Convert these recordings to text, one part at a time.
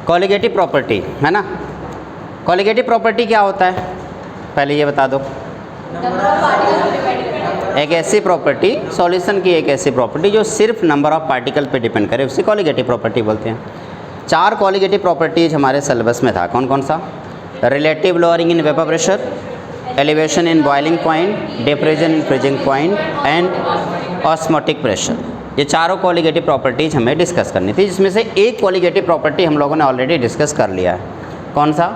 Colligative property है ना। Colligative property क्या होता है पहले ये बता दो। एक ऐसी प्रॉपर्टी, सॉल्यूशन की एक ऐसी प्रॉपर्टी जो सिर्फ नंबर ऑफ पार्टिकल पे डिपेंड करे, उसे कॉलिगेटिव प्रॉपर्टी बोलते हैं। 4 कॉलिगेटिव प्रॉपर्टीज हमारे सिलेबस में था। कौन कौन सा? Relative lowering in vapour pressure, elevation in boiling point, diffusion in freezing point and osmotic pressure. ये चारों कॉलिगेटिव प्रॉपर्टीज हमें डिस्कस करनी थी, जिसमें से एक कॉलिगेटिव प्रॉपर्टी हम लोगों ने ऑलरेडी डिस्कस कर लिया है। कौन सा?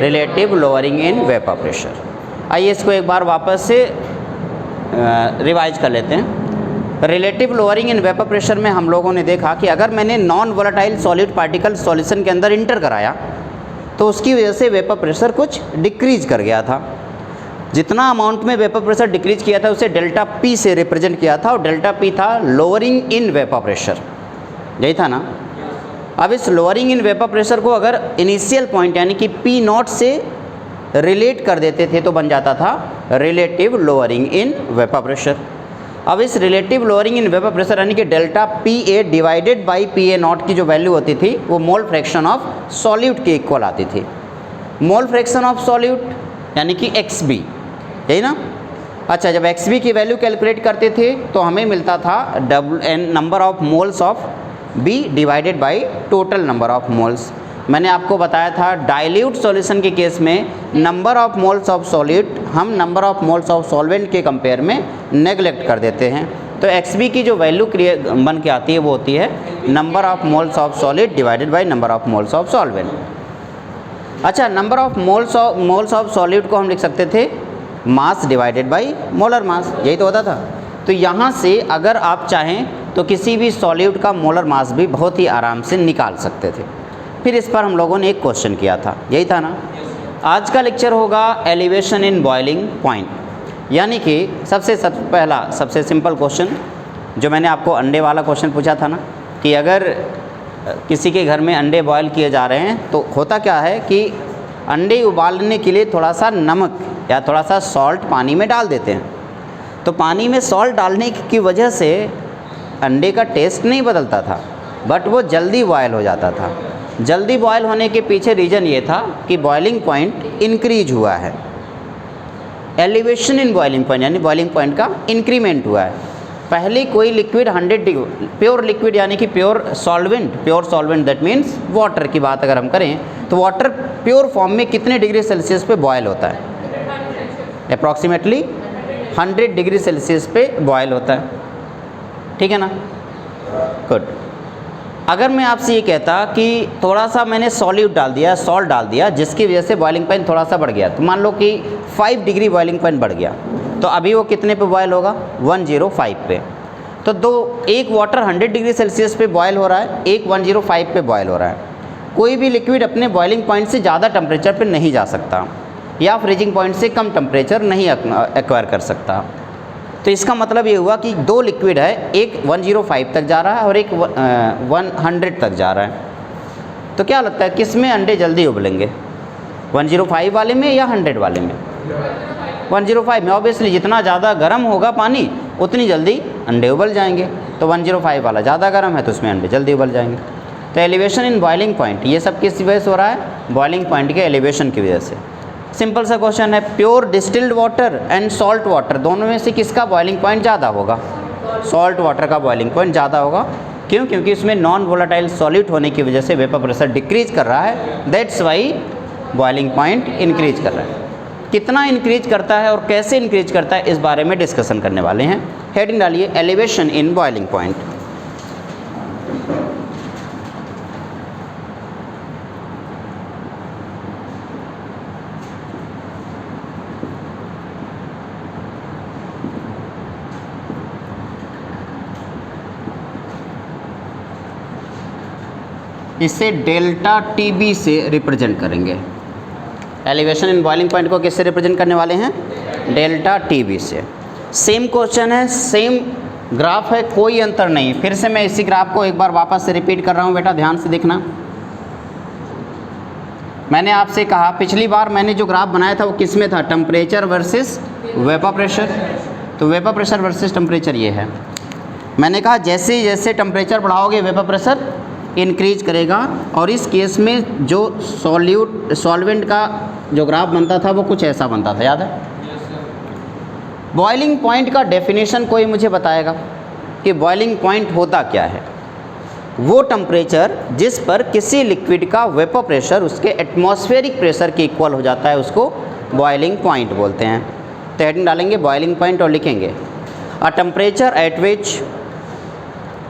Relative lowering in vapour pressure. आइए इसको एक बार वापस से रिवाइज कर लेते हैं। Relative lowering in vapour pressure में हम लोगों ने देखा कि अगर मैंने non volatile solid particle solution के अंदर इंटर कराया तो उसकी वजह से वेपर प्रेशर कुछ डिक्रीज कर गया था। जितना अमाउंट में वेपर प्रेशर डिक्रीज किया था उसे डेल्टा पी से रिप्रेजेंट किया था, और डेल्टा पी था लोअरिंग इन वेपर प्रेशर, यही था ना। अब इस लोअरिंग इन वेपर प्रेशर को अगर इनिशियल पॉइंट यानी कि पी नॉट से रिलेट कर देते थे तो बन जाता था relative lowering in vapour pressure. अब इस relative lowering in vapour pressure यानी कि delta P A divided by P A not की जो वैल्यू होती थी वो मोल फ्रैक्शन ऑफ सॉल्यूट के इक्वल आती थी। मोल फ्रैक्शन ऑफ सॉल्यूट यानी कि एक्स बी, यही ना। अच्छा, जब एक्स बी की वैल्यू कैलकुलेट करते थे तो हमें मिलता था number of moles of B divided by total number of moles. मैंने आपको बताया था डाइल्यूट सॉल्यूशन के केस में number of moles of solute हम number of moles of solvent के कंपेयर में नेगलेक्ट कर देते हैं। तो एक्स बी की जो वैल्यू बन के आती है वो होती है number of moles of solid divided by number of moles of solvent. अच्छा, number of moles of solid को हम लिख सकते थे mass divided by molar mass, यही तो होता था। तो यहाँ से अगर आप चाहें तो किसी भी सॉल्यूट का मोलर मास भी बहुत ही आराम से निकाल सकते थे। फिर इस पर हम लोगों ने एक क्वेश्चन किया था, यही था ना। आज का लेक्चर होगा एलिवेशन इन बॉइलिंग पॉइंट, यानी कि सबसे सिंपल क्वेश्चन जो मैंने आपको अंडे वाला क्वेश्चन पूछा था ना, कि अगर किसी के घर में अंडे बॉयल किए जा रहे हैं तो होता क्या है कि अंडे उबालने के लिए थोड़ा सा नमक या थोड़ा सा सॉल्ट पानी में डाल देते हैं। तो पानी में सॉल्ट डालने की वजह से अंडे का टेस्ट नहीं बदलता था, बट वो जल्दी बॉयल हो जाता था। जल्दी बॉयल होने के पीछे रीज़न ये था कि बॉइलिंग पॉइंट इंक्रीज हुआ है। एलिवेशन इन बॉइलिंग पॉइंट यानी बॉइलिंग पॉइंट का इंक्रीमेंट हुआ है। पहले कोई लिक्विड 100 डिग्री प्योर लिक्विड यानी कि pure solvent that means water की बात अगर हम करें तो वाटर प्योर फॉर्म में कितने डिग्री सेल्सियस पे बॉयल होता है? अप्रॉक्सीमेटली 100 डिग्री सेल्सियस पे बॉयल होता है, ठीक है ना। गुड। अगर मैं आपसे ये कहता कि थोड़ा सा मैंने सॉल्यूट डाल दिया, सॉल्ट डाल दिया, जिसकी वजह से बॉइलिंग पॉइंट थोड़ा सा बढ़ गया, तो मान लो कि 5 डिग्री बॉइलिंग पॉइंट बढ़ गया, तो अभी वो कितने पे बॉयल होगा? 105 पे। तो एक वाटर 100 डिग्री सेल्सियस पे बॉयल हो रहा है, एक 105 पे बॉयल हो रहा है। कोई भी लिक्विड अपने बॉइलिंग पॉइंट से ज़्यादा टेम्परेचर पे नहीं जा सकता या फ्रीजिंग पॉइंट से कम टेम्परेचर नहीं एक्वायर कर सकता। तो इसका मतलब ये हुआ कि 2 लिक्विड है, एक 105 तक जा रहा है और एक 100 तक जा रहा है। तो क्या लगता है किस में अंडे जल्दी उबलेंगे? 105 वाले में या 100 वाले में? 105 में। ऑब्वियसली जितना ज़्यादा गर्म होगा पानी उतनी जल्दी अंडे उबल जाएंगे। तो 105 वाला ज़्यादा गर्म है तो उसमें अंडे जल्दी उबल जाएंगे। तो एलिवेशन इन बॉइलिंग पॉइंट, ये सब किस वजह से हो रहा है? बॉइलिंग पॉइंट के एलिवेशन की वजह से। सिंपल सा क्वेश्चन है, pure distilled water and salt water दोनों में से किसका बॉइलिंग पॉइंट ज़्यादा होगा? सॉल्ट वाटर का बॉइलिंग पॉइंट ज़्यादा होगा। क्यों? क्योंकि इसमें नॉन वोलेटाइल सॉल्यूट होने की वजह से वेपर प्रेशर डिक्रीज कर रहा है, that's why boiling point increase कर रहा है। कितना इंक्रीज करता है और कैसे इंक्रीज करता है इस बारे में डिस्कशन करने वाले हैं। हेडिंग डालिए एलिवेशन इन बॉइलिंग पॉइंट। इसे डेल्टा टीबी से रिप्रेजेंट करेंगे। एलिवेशन इन बॉइलिंग पॉइंट को किससे रिप्रेजेंट करने वाले हैं? डेल्टा टीबी से। सेम क्वेश्चन है, सेम ग्राफ है, कोई अंतर नहीं। फिर से मैं इसी ग्राफ को एक बार वापस से रिपीट कर रहा हूँ, बेटा ध्यान से देखना। मैंने आपसे कहा पिछली बार मैंने जो ग्राफ बनाया था वो किस में था? Temperature versus vapour pressure. तो वेपर प्रेशर वर्सेस टेम्परेचर ये है। मैंने कहा जैसे जैसे टेम्परेचर बढ़ाओगे वेपर प्रेशर इंक्रीज करेगा। और इस केस में जो सॉल्वेंट का जो ग्राफ बनता था वो कुछ ऐसा बनता था, याद है? बॉइलिंग पॉइंट का डेफिनेशन कोई मुझे बताएगा कि बॉइलिंग पॉइंट होता क्या है? वो टेम्परेचर जिस पर किसी लिक्विड का वेपर प्रेशर उसके एटमॉस्फेरिक प्रेशर के इक्वल हो जाता है उसको बॉइलिंग पॉइंट बोलते हैं। तो हेडिंग डालेंगे बॉइलिंग पॉइंट और लिखेंगे अ temperature at which,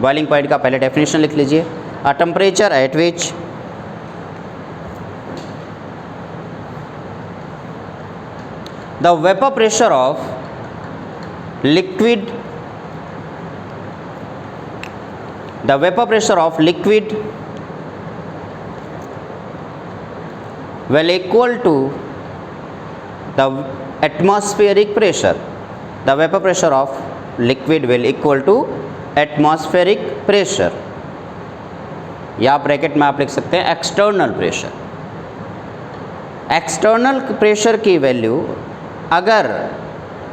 boiling point का पहले डेफिनेशन लिख लीजिए, अ temperature at which the vapour pressure of liquid, the vapor pressure of liquid will equal to the atmospheric pressure. The vapor pressure of liquid will equal to atmospheric pressure, या bracket में आप लिख सकते हैं external pressure. External pressure की value अगर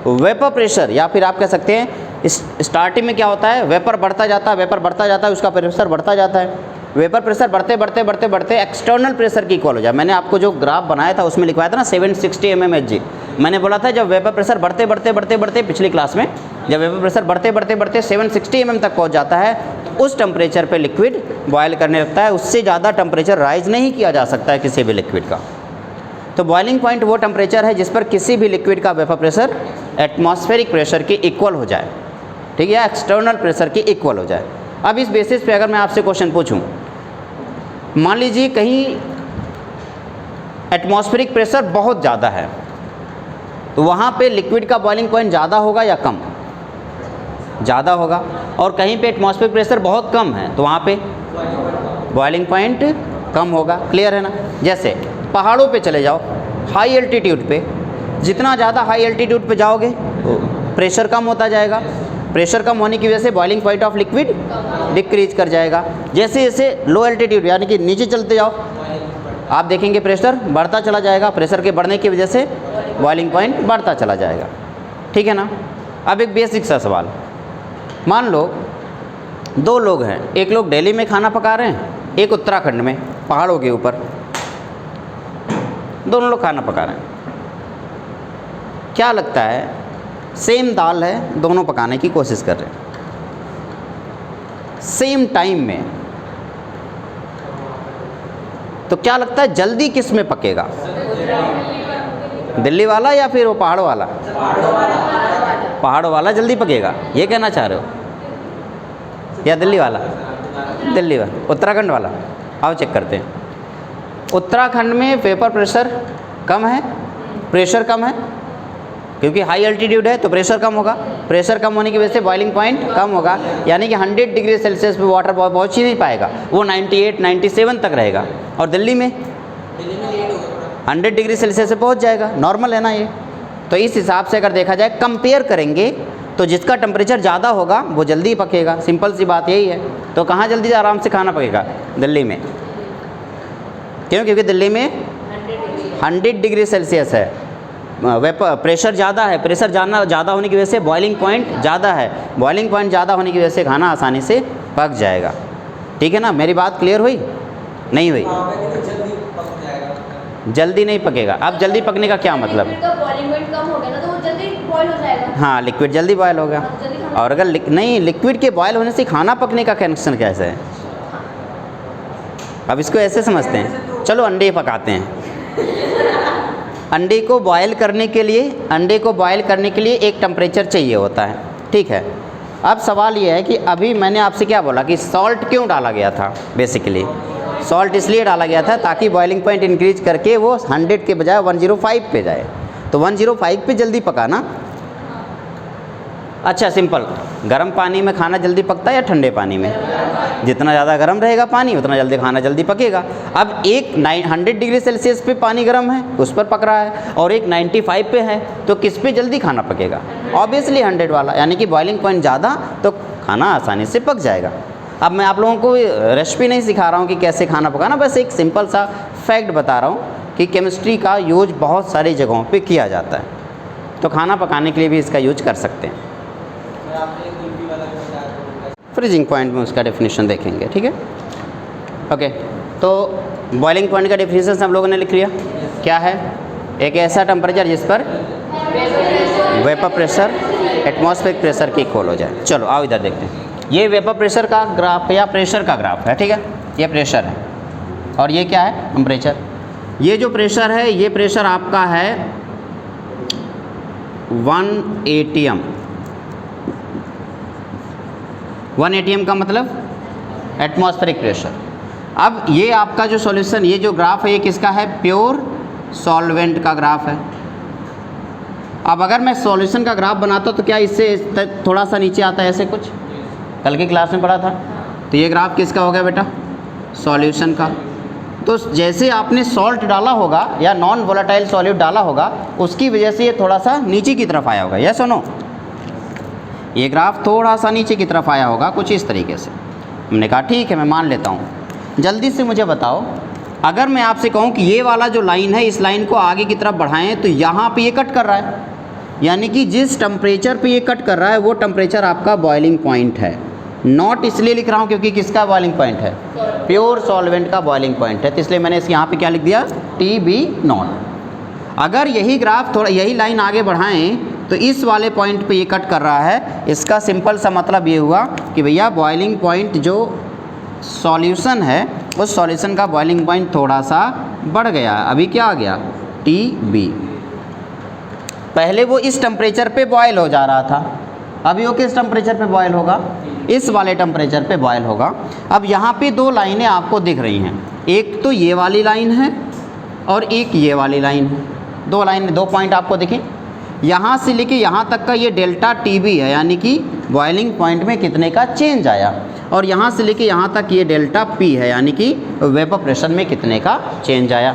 vapour pressure, या फिर आप कह सकते हैं स्टार्टिंग में क्या होता है, वेपर बढ़ता जाता है, वेपर बढ़ता जाता है, उसका प्रेशर बढ़ता जाता है, वेपर प्रेशर बढ़ते बढ़ते बढ़ते बढ़ते एक्सटर्नल प्रेशर की इक्वल हो जाए। मैंने आपको जो ग्राफ बनाया था उसमें लिखवाया था ना 760 mmHg। मैंने बोला था जब वेपर प्रेशर बढ़ते बढ़ते बढ़ते बढ़ते पिछली क्लास में जब वेपर प्रेशर बढ़ते बढ़ते बढ़ते 760 mm तक पहुँच जाता है उस टेम्परेचर पर लिक्विड बॉयल करने लगता है। उससे ज़्यादा टेम्परेचर राइज नहीं किया जा सकता है किसी भी लिक्विड का। तो बॉइलिंग पॉइंट वो टेम्परेचर है जिस पर किसी भी लिक्विड का वेपर प्रेशर एटमॉस्फेरिक प्रेशर के इक्वल हो जाए, ठीक है, एक्सटर्नल प्रेशर के इक्वल हो जाए। अब इस बेसिस पे अगर मैं आपसे क्वेश्चन पूछूं, मान लीजिए कहीं एटमॉस्फेरिक प्रेशर बहुत ज़्यादा है तो वहाँ पे लिक्विड का बॉइलिंग पॉइंट ज़्यादा होगा या कम? ज़्यादा होगा। और कहीं पे एटमॉस्फेरिक प्रेशर बहुत कम है तो वहाँ पे बॉइलिंग पॉइंट कम होगा। क्लियर है ना? जैसे पहाड़ों पे चले जाओ, हाई एल्टीट्यूड पे, जितना ज़्यादा हाई एल्टीट्यूड पे जाओगे प्रेशर कम होता जाएगा। प्रेशर कम होने की वजह से boiling point of liquid decrease कर जाएगा। जैसे जैसे लो एल्टीट्यूड यानी कि नीचे चलते जाओ आप देखेंगे प्रेशर बढ़ता चला जाएगा। प्रेशर के बढ़ने की वजह से बॉइलिंग पॉइंट बढ़ता चला जाएगा। ठीक है ना? अब एक बेसिक सा सवाल, मान लो दो लोग हैं, एक लोग दिल्ली में खाना पका रहे हैं, एक उत्तराखंड में पहाड़ों के ऊपर, दोनों लोग खाना पका रहे हैं। क्या लगता है, सेम दाल है, दोनों पकाने की कोशिश कर रहे हैं सेम टाइम में, तो क्या लगता है जल्दी किस में पकेगा? दिल्ली वाला या फिर वो पहाड़ों वाला? पहाड़ों वाला जल्दी पकेगा, ये कहना चाह रहे हो? या दिल्ली वाला? दिल्ली वाला। उत्तराखंड वाला? आओ चेक करते हैं। उत्तराखंड में वेपर प्रेशर कम है, प्रेशर कम है, क्योंकि हाई एल्टीट्यूड है तो प्रेशर कम होगा। प्रेशर कम होने की वजह से बॉइलिंग पॉइंट कम होगा, यानी कि 100 डिग्री सेल्सियस पे वाटर पहुँच ही नहीं पाएगा, वो 98, 97 तक रहेगा। और दिल्ली में 100 डिग्री सेल्सियस से पहुँच जाएगा। नॉर्मल है ना ये? तो इस हिसाब से अगर देखा जाए, कंपेयर करेंगे तो जिसका टेम्परेचर ज़्यादा होगा वो जल्दी पकेगा। सिंपल सी बात यही है। तो कहाँ जल्दी आराम से खाना पकेगा? दिल्ली में। क्यों? क्योंकि दिल्ली में 100 डिग्री सेल्सियस है, वेपर प्रेशर ज़्यादा है, प्रेशर ज़्यादा होने की वजह से बॉइलिंग पॉइंट ज़्यादा है, बॉइलिंग पॉइंट ज़्यादा होने की वजह से खाना आसानी से पक जाएगा। ठीक है ना? मेरी बात क्लियर हुई? नहीं हुई? जल्दी नहीं पकेगा। अब जल्दी पकने का क्या मतलब? बॉइलिंग पॉइंट कम हो गया ना, तो वो जल्दी बॉयल हो जाएगा। हाँ, लिक्विड जल्दी बॉयल होगा। और अगर नहीं, लिक्विड के बॉयल होने से खाना पकने का कनेक्शन कैसे है? अब इसको ऐसे समझते हैं, चलो अंडे पकाते हैं। अंडे को बॉयल करने के लिए एक टेम्परेचर चाहिए होता है। ठीक है? अब सवाल ये है कि अभी मैंने आपसे क्या बोला कि सॉल्ट क्यों डाला गया था? बेसिकली सॉल्ट इसलिए डाला गया था ताकि बॉइलिंग पॉइंट इंक्रीज करके वो 100 के बजाय 105 पे जाए। तो 105 पे जल्दी पकाना। अच्छा, सिंपल, गर्म पानी में खाना जल्दी पकता है या ठंडे पानी में? जितना ज़्यादा गर्म रहेगा पानी उतना जल्दी खाना जल्दी पकेगा। अब एक 100 डिग्री सेल्सियस पे पानी गर्म है, उस पर पक रहा है, और एक 95 पे है, तो किस पे जल्दी खाना पकेगा? ऑब्वियसली 100 वाला, यानी कि बॉइलिंग पॉइंट ज़्यादा तो खाना आसानी से पक जाएगा। अब मैं आप लोगों को रेसिपी नहीं सिखा रहा हूँ कि कैसे खाना पकाना, बस एक सिंपल सा फैक्ट बता रहा हूँ कि केमिस्ट्री का यूज बहुत सारी जगहों पे किया जाता है, तो खाना पकाने के लिए भी इसका यूज कर सकते हैं। फ्रीजिंग पॉइंट में उसका डेफिनेशन देखेंगे। ठीक है? ओके, तो बॉइलिंग पॉइंट का डेफिनेशन हम लोगों ने लिख लिया। क्या है? एक ऐसा टेम्परेचर जिस पर वेपर प्रेशर एटमॉस्फेरिक प्रेशर के इक्वल हो जाए। चलो आओ इधर देखते हैं। ये वेपर प्रेशर का ग्राफ या प्रेशर का ग्राफ है, ठीक है। ये प्रेशर है और ये क्या है? टेम्परेचर। ये जो प्रेशर है, ये प्रेशर आपका है 1 atm। 1 atm का मतलब एटमॉस्फेरिक प्रेशर। अब ये आपका जो सॉल्यूशन, ये जो ग्राफ है, ये किसका है? प्योर सॉल्वेंट का ग्राफ है। अब अगर मैं सॉल्यूशन का ग्राफ बनाता तो क्या इससे थोड़ा सा नीचे आता है ऐसे कुछ? कल की क्लास में पढ़ा था। तो ये ग्राफ किसका हो गया बेटा? सॉल्यूशन का। तो जैसे आपने सॉल्ट डाला होगा या नॉन वोलेटाइल सॉल्यूट डाला होगा, उसकी वजह से ये थोड़ा सा नीचे की तरफ आया होगा। ये सुनो, ये ग्राफ थोड़ा सा नीचे की तरफ आया होगा कुछ इस तरीके से। हमने कहा ठीक है, मैं मान लेता हूँ। जल्दी से मुझे बताओ, अगर मैं आपसे कहूँ कि ये वाला जो लाइन है, इस लाइन को आगे की तरफ बढ़ाएं तो यहाँ पे ये कट कर रहा है, यानी कि जिस टेम्परेचर पे ये कट कर रहा है वो टेम्परेचर आपका बॉइलिंग पॉइंट है। नॉट इसलिए लिख रहा हूँ क्योंकि किसका बॉइलिंग पॉइंट है? प्योर सॉल्वेंट का बॉइलिंग पॉइंट है, तो इसलिए मैंने इस यहाँ पे क्या लिख दिया? TB0। अगर यही ग्राफ थोड़ा, यही लाइन आगे बढ़ाएं तो इस वाले पॉइंट पे ये कट कर रहा है। इसका सिंपल सा मतलब ये हुआ कि भैया बॉइलिंग पॉइंट जो सॉल्यूशन है, उस सॉल्यूशन का बॉइलिंग पॉइंट थोड़ा सा बढ़ गया। अभी क्या आ गया? TB। पहले वो इस टेम्परेचर पे बॉयल हो जा रहा था, अभी वो किस टेम्परेचर पे बॉयल होगा? इस वाले टेम्परेचर पे बॉयल होगा। अब यहाँ पे दो लाइनें आपको दिख रही हैं, एक तो ये वाली लाइन है और एक ये वाली लाइन है। दो लाइन, दो पॉइंट आपको दिखे। यहाँ से लेके यहाँ तक का ये डेल्टा TB है, यानी कि बॉइलिंग पॉइंट में कितने का चेंज आया। और यहाँ से लेके यहाँ तक ये डेल्टा P है, यानी कि वेपर प्रेशर में कितने का चेंज आया।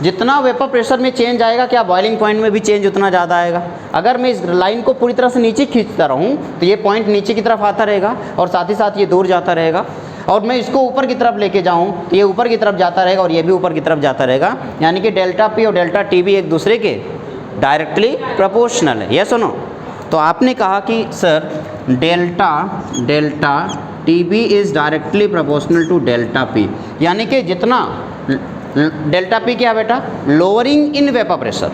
जितना वेपर प्रेशर में चेंज आएगा, क्या बॉइलिंग पॉइंट में भी चेंज उतना ज़्यादा आएगा। अगर मैं इस लाइन को पूरी तरह से नीचे खींचता रहूँ तो ये पॉइंट नीचे की तरफ आता रहेगा और साथ ही साथ ये दूर जाता रहेगा। और मैं इसको ऊपर की तरफ लेके जाऊँ तो ये ऊपर की तरफ जाता रहेगा और ये भी ऊपर की तरफ जाता रहेगा, यानी कि डेल्टा P और डेल्टा TB एक दूसरे के डायरेक्टली प्रोपोर्शनल है। ये सुनो, तो आपने कहा कि sir delta TB is directly proportional to delta P, यानी कि जितना डेल्टा P क्या बेटा? Lowering in vapour pressure.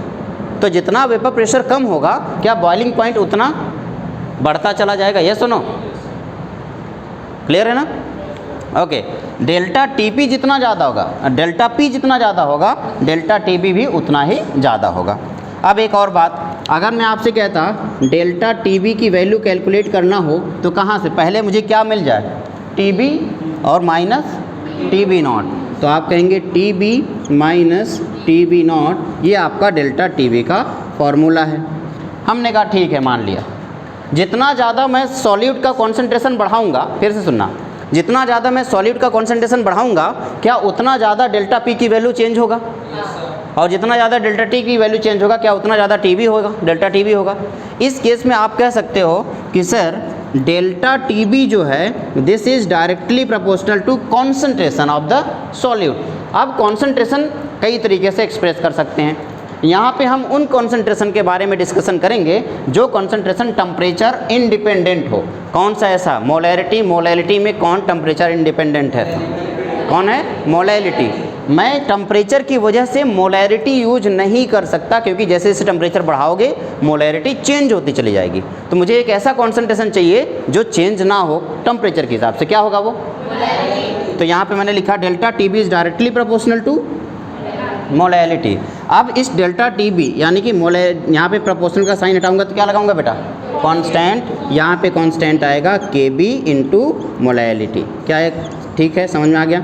तो जितना वेपर प्रेशर कम होगा, क्या बॉइलिंग पॉइंट उतना बढ़ता चला जाएगा। ये सुनो, क्लियर है ना? ओके, डेल्टा TP जितना ज़्यादा होगा, डेल्टा P जितना ज़्यादा होगा, डेल्टा TB भी उतना ही ज़्यादा होगा। अब एक और बात, अगर मैं आपसे कहता डेल्टा TB की वैल्यू कैलकुलेट करना हो तो कहाँ से? पहले मुझे क्या मिल जाए? TB और माइनस TB0। तो आप कहेंगे TB माइनस TB0, ये आपका डेल्टा TB का फॉर्मूला है। हमने कहा ठीक है, मान लिया। जितना ज़्यादा मैं सॉल्यूट का कॉन्सेंट्रेशन बढ़ाऊंगा, फिर से सुनना, जितना ज़्यादा मैं सॉल्यूट का कॉन्सेंट्रेशन बढ़ाऊंगा, क्या उतना ज़्यादा डेल्टा P की वैल्यू चेंज होगा? और जितना ज़्यादा डेल्टा T की वैल्यू चेंज होगा, क्या उतना ज़्यादा TB होगा, डेल्टा TB होगा। इस केस में आप कह सकते हो कि सर डेल्टा TB जो है, this is directly proportional to concentration of the solute. अब कॉन्सेंट्रेशन कई तरीके से एक्सप्रेस कर सकते हैं। यहाँ पे हम उन कॉन्सेंट्रेशन के बारे में डिस्कशन करेंगे जो कॉन्सेंट्रेशन टेम्परेचर इंडिपेंडेंट हो। कौन सा ऐसा? मोलैलिटी। मोलैलिटी में कौन टेम्परेचर इंडिपेंडेंट है? कौन है? मोलैलिटी। मैं टेम्परेचर की वजह से मोलैरिटी यूज नहीं कर सकता, क्योंकि जैसे जैसे टेम्परेचर बढ़ाओगे मोलैरिटी चेंज होती चली जाएगी। तो मुझे एक ऐसा कॉन्सेंट्रेशन चाहिए जो चेंज ना हो टेम्परेचर के हिसाब से। क्या होगा वो? मोलैरिटी। तो यहाँ पे मैंने लिखा delta TB is directly proportional to molality. अब इस डेल्टा TB यानी कि यहाँ पे प्रोपोर्शनल का साइन हटाऊंगा तो क्या लगाऊंगा बेटा? कांस्टेंट। यहाँ पे कांस्टेंट आएगा KB इंटू मोलैलिटी। क्या है? ठीक है, समझ में आ गया?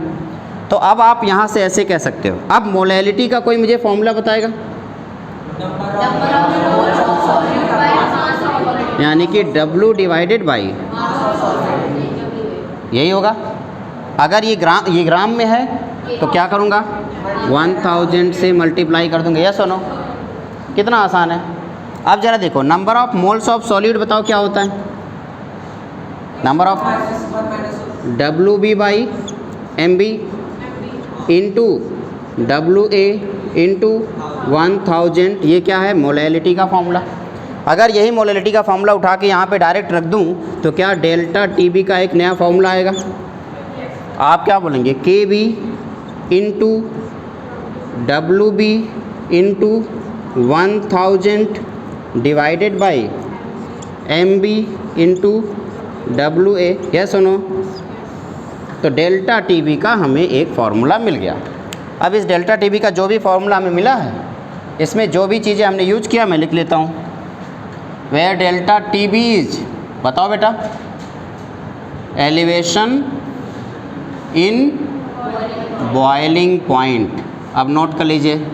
तो अब आप यहाँ से ऐसे कह सकते हो। अब मोलैलिटी का कोई मुझे फॉर्मूला बताएगा? यानी कि W डिवाइडेड बाई, यही होगा। अगर ये ग्राम में है तो क्या करूँगा? 1000 से मल्टीप्लाई कर दूँगा। यस और नो? कितना आसान है। अब ज़रा देखो, number of moles of solute बताओ क्या होता है? Number of WB by MB into WA into 1000। ये क्या है? मोलैलिटी का फॉर्मूला। अगर यही मोलैलिटी का फॉर्मूला उठा के यहाँ पे डायरेक्ट रख दूँ तो क्या डेल्टा TB का एक नया फॉर्मूला आएगा? आप क्या बोलेंगे K B into W B into 1000 divided by M B into W A, yes सुनो। तो डेल्टा टी बी का हमें एक फार्मूला मिल गया। अब इस डेल्टा टी बी का जो भी फार्मूला हमें मिला है, इसमें जो भी चीज़ें हमने यूज किया मैं लिख लेता हूँ। Where delta T B is, बताओ बेटा, एलिवेशन इन बॉइलिंग पॉइंट। अब नोट कर लीजिए।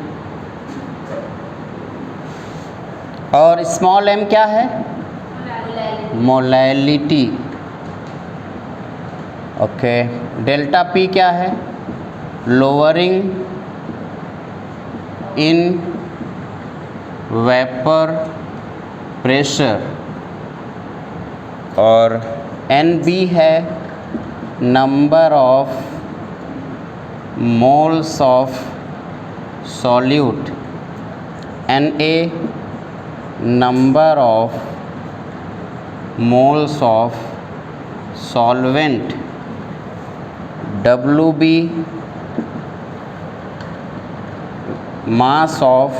और स्मॉल m क्या है, मोलैलिटी। ओके, डेल्टा p क्या है, लोअरिंग इन वेपर प्रेशर। और NB है number of moles of solute. Na number of moles of solvent। WB mass of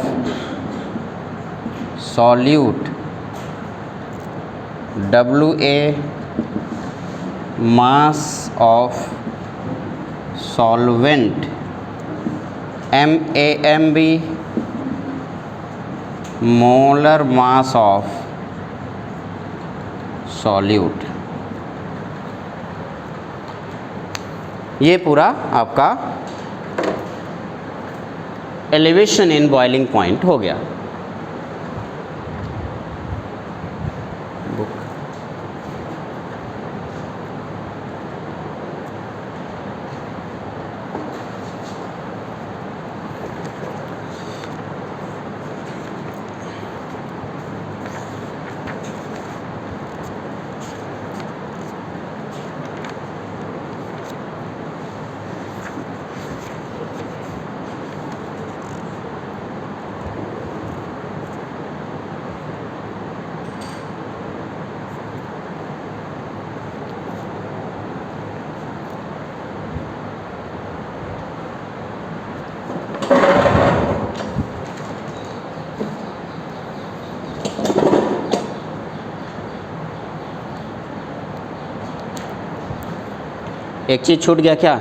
solute। WA mass of solvent। MAMB molar mass of solute. ये पूरा आपका elevation in boiling point हो गया। एक चीज़ छूट गया क्या,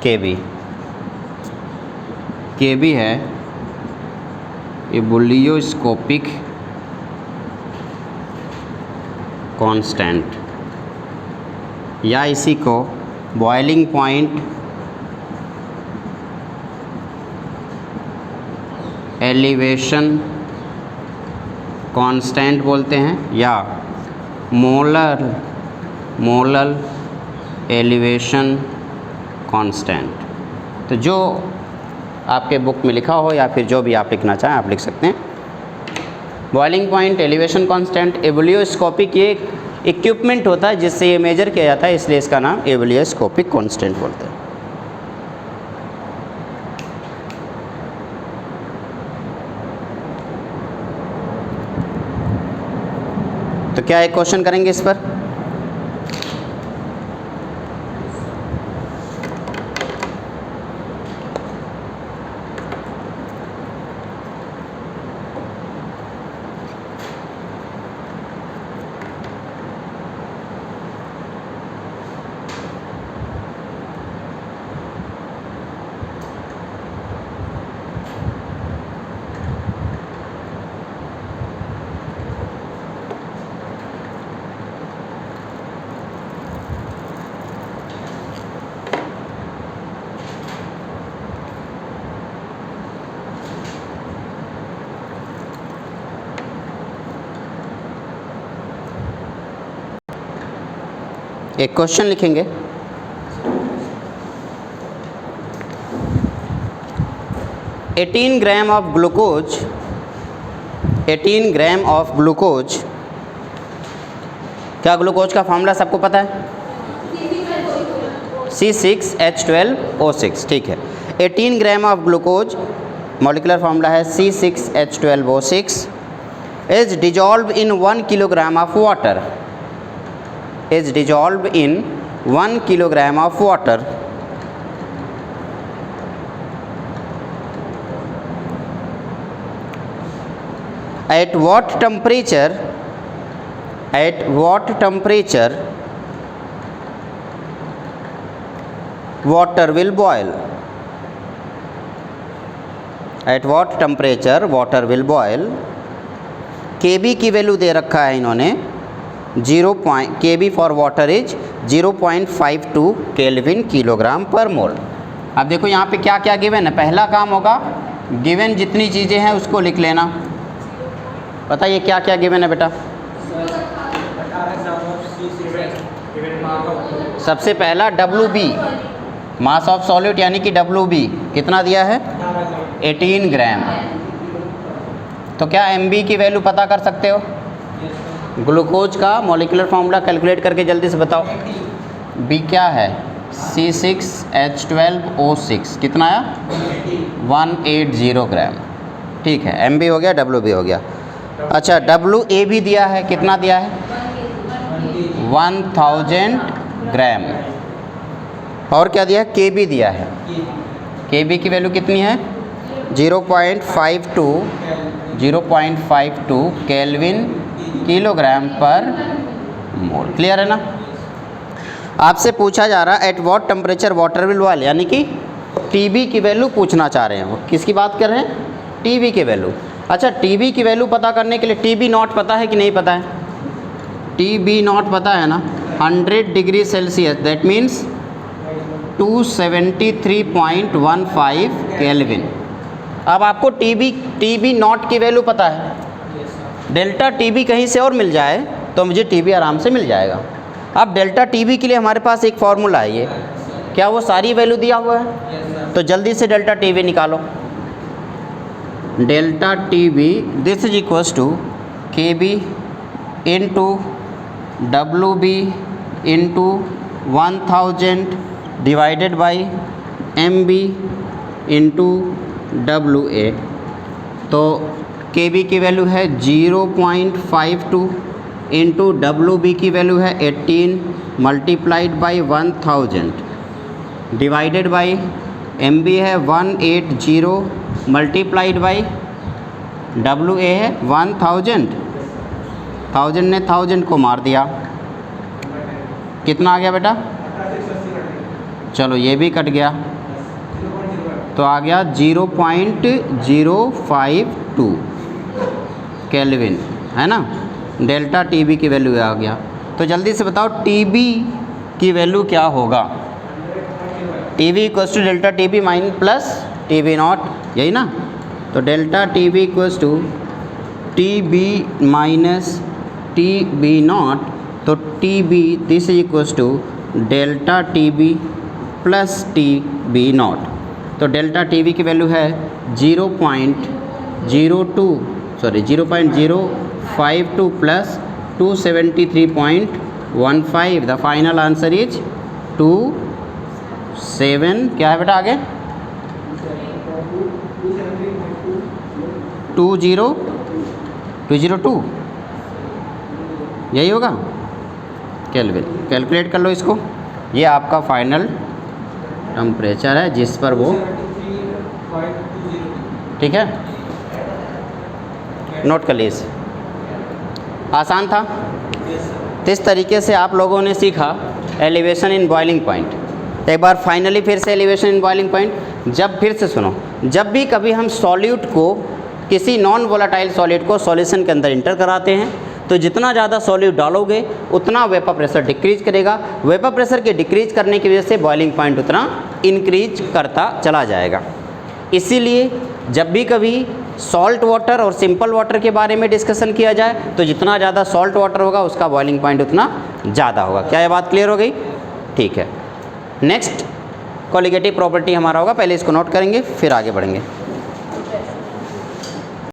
केबी। केबी है एबुलियोस्कोपिक कांस्टेंट, या इसी को बॉइलिंग पॉइंट एलिवेशन कांस्टेंट बोलते हैं, या मोलर एलिवेशन कांस्टेंट। तो जो आपके बुक में लिखा हो या फिर जो भी आप लिखना चाहें आप लिख सकते हैं। Boiling point, elevation constant, ebullioscopic ये इक्विपमेंट होता है जिससे ये मेजर किया जाता है, इसलिए इसका नाम एबुलियोस्कोपिक कांस्टेंट बोलते हैं। तो क्या एक क्वेश्चन करेंगे इस पर? एक क्वेश्चन लिखेंगे। Eighteen gram of glucose, 18 gram of glucose. क्या ग्लूकोज का फॉर्मूला सबको पता है? C6H12O6। ठीक है, 18 gram of glucose molecular formula है C6H12O6 is dissolve in 1 kilogram of water, is dissolved in 1 kilogram of water at what temperature water will boil? At what temperature water will boil? Kb की value दे रखा है इन्होंने 0. Kb for water is 0.52 kelvin kilogram पर मोल। अब देखो यहाँ पे क्या क्या गिवन है। पहला काम होगा गिवन जितनी चीज़ें हैं उसको लिख लेना। बताइए क्या क्या गिवन है बेटा। सबसे पहला WB मास ऑफ सॉल्यूट यानी कि WB कितना दिया है 18 ग्राम। तो क्या MB की वैल्यू पता कर सकते हो? ग्लूकोज का मॉलिक्यूलर फार्मूला कैलकुलेट करके जल्दी से बताओ। B क्या है C6H12O6 कितना आया 180 ग्राम। ठीक है MB हो गया WB हो गया। अच्छा WA भी दिया है कितना दिया है 1000 ग्राम। और क्या दिया है KB दिया है। KB की वैल्यू कितनी है 0.52 केल्विन किलोग्राम पर मोल। क्लियर है ना। आपसे पूछा जा रहा है at what temperature water will boil यानी कि TB की वैल्यू पूछना चाह रहे हैं। वो किसकी बात कर रहे हैं TB की वैल्यू। अच्छा TB की वैल्यू पता करने के लिए TB नॉट पता है कि नहीं पता है? TB नॉट पता है ना 100 degree Celsius that means 273.15 kelvin. अब आपको TB नॉट की वैल्यू पता है। डेल्टा TB कहीं से और मिल जाए तो मुझे TB आराम से मिल जाएगा। अब डेल्टा TB के लिए हमारे पास एक फॉर्मूला है। ये क्या वो सारी वैल्यू दिया हुआ है? तो जल्दी से डेल्टा TB निकालो। Delta TB this is equals to KB into WB into 1000 divided by MB into WA। तो KB की वैल्यू है 0.52 इंटू WB की वैल्यू है 18 multiplied by 1000 divided by MB है 180 मल्टीप्लाइड बाई WA है 1000 ने 1000 को मार दिया। कितना आ गया बेटा? चलो ये भी कट गया तो आ गया 0.052 केल्विन है ना। डेल्टा TB की वैल्यू आ गया। तो जल्दी से बताओ TB की वैल्यू क्या होगा? TB equals to delta TB mine plus TB naught यही ना। तो delta TB equals to TB minus TB naught. तो TB this is equals to delta TB plus TB naught. तो डेल्टा TB की value है 0.52 plus 273.15। The final answer is 27 क्या है बेटा आगे 202 यही होगा केल्विन। कैलकुलेट कर लो इसको। ये आपका फाइनल टेम्परेचर है जिस पर वो ठीक है नोट कर लीजिए। आसान था। तो इस तरीके से आप लोगों ने सीखा एलिवेशन इन बॉइलिंग पॉइंट। एक बार फाइनली फिर से एलिवेशन इन बॉइलिंग पॉइंट। जब फिर से सुनो, जब भी कभी हम सॉल्यूट को किसी नॉन वोलेटाइल सॉलिड को सॉल्यूशन के अंदर इंटर कराते हैं तो जितना ज़्यादा सॉल्यूट डालोगे उतना वेपर प्रेशर डिक्रीज करेगा। वेपर प्रेशर के डिक्रीज करने की वजह से बॉइलिंग पॉइंट उतना इंक्रीज करता चला जाएगा। इसीलिए जब भी कभी सॉल्ट वाटर और सिंपल वाटर के बारे में डिस्कशन किया जाए तो जितना ज़्यादा सॉल्ट वाटर होगा उसका बॉइलिंग पॉइंट उतना ज़्यादा होगा। क्या ये बात क्लियर हो गई? ठीक है। नेक्स्ट कोलिगेटिव प्रॉपर्टी हमारा होगा, पहले इसको नोट करेंगे फिर आगे बढ़ेंगे।